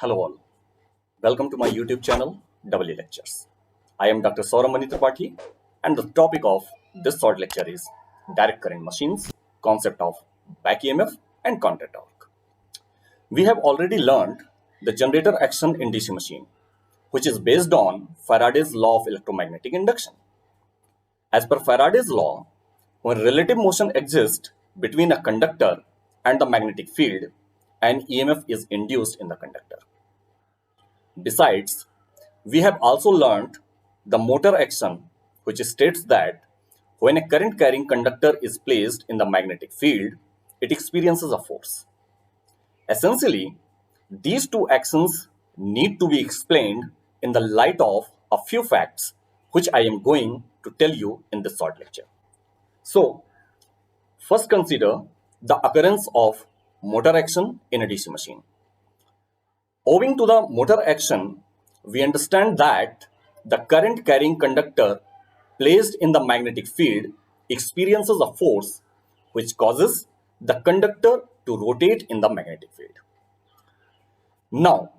Hello all. Welcome to my YouTube channel, W Lectures. I am Dr. Sauramani Tripathi, and the topic of this short lecture is direct current machines, concept of back EMF and counter torque. We have already learned the generator action in DC machine, which is based on Faraday's law of electromagnetic induction. As per Faraday's law, when relative motion exists between a conductor and the magnetic field, an EMF is induced in the conductor. Besides, we have also learned the motor action, which states that when a current carrying conductor is placed in the magnetic field, it experiences a force. Essentially, these two actions need to be explained in the light of a few facts, which I am going to tell you in this short lecture. So, first consider the occurrence of motor action in a DC machine. Owing to the motor action, we understand that the current carrying conductor placed in the magnetic field experiences a force which causes the conductor to rotate in the magnetic field. Now,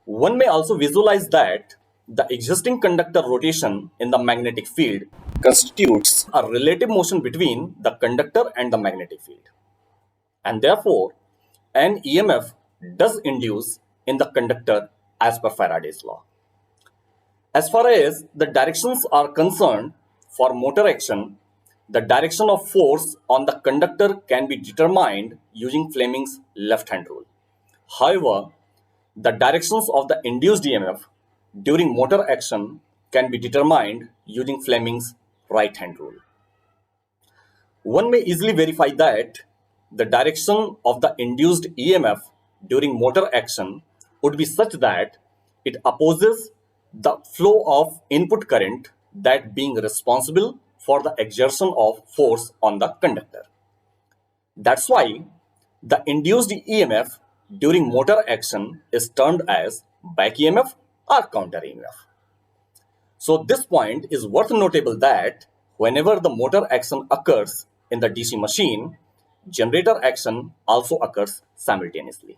one may also visualize that the existing conductor rotation in the magnetic field constitutes a relative motion between the conductor and the magnetic field. And therefore, an EMF does induce in the conductor as per Faraday's law. As far as the directions are concerned, for motor action, the direction of force on the conductor can be determined using Fleming's left-hand rule. However, the directions of the induced EMF during motor action can be determined using Fleming's right-hand rule. One may easily verify that the direction of the induced EMF during motor action would be such that it opposes the flow of input current, that being responsible for the exertion of force on the conductor. That's why the induced EMF during motor action is termed as back EMF or counter EMF. So this point is worth notable that whenever the motor action occurs in the DC machine, generator action also occurs simultaneously.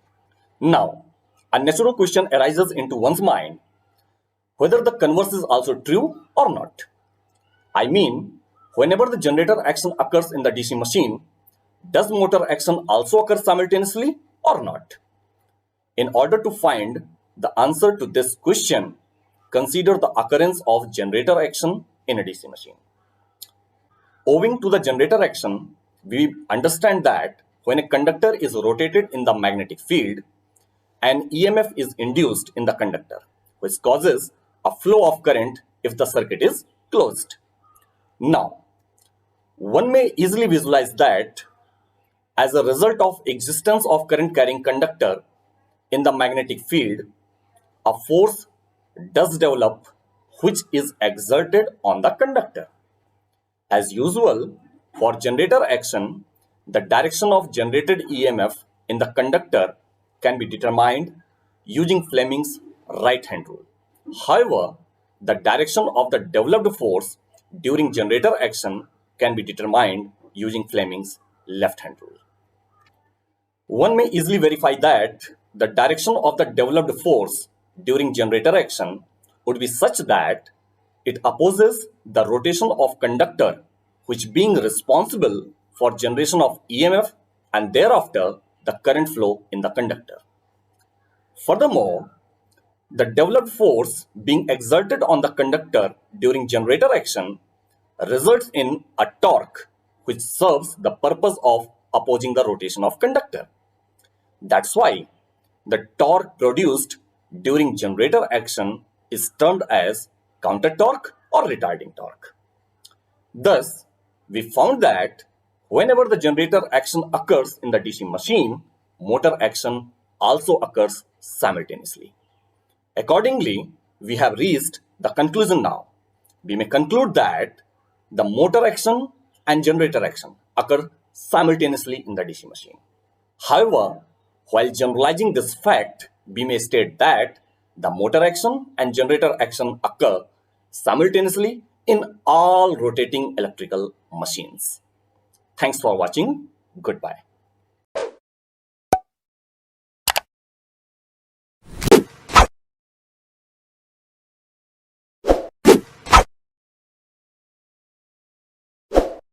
Now, a natural question arises into one's mind whether the converse is also true or not. I mean, whenever the generator action occurs in the DC machine, does motor action also occur simultaneously or not? In order to find the answer to this question, consider the occurrence of generator action in a DC machine. Owing to the generator action, we understand that when a conductor is rotated in the magnetic field, an EMF is induced in the conductor, which causes a flow of current if the circuit is closed. Now, one may easily visualize that as a result of existence of current carrying conductor in the magnetic field, a force does develop which is exerted on the conductor. As usual, for generator action, the direction of generated EMF in the conductor can be determined using Fleming's right-hand rule. However, the direction of the developed force during generator action can be determined using Fleming's left-hand rule. One may easily verify that the direction of the developed force during generator action would be such that it opposes the rotation of conductor, which being responsible for generation of EMF and thereafter the current flow in the conductor. Furthermore, the developed force being exerted on the conductor during generator action results in a torque which serves the purpose of opposing the rotation of conductor. That's why the torque produced during generator action is termed as counter torque or retarding torque. Thus, we found that whenever the generator action occurs in the DC machine, motor action also occurs simultaneously. Accordingly, we have reached the conclusion now. We may conclude that the motor action and generator action occur simultaneously in the DC machine. However, while generalizing this fact, we may state that the motor action and generator action occur simultaneously in all rotating electrical machines. Thanks for watching. Goodbye.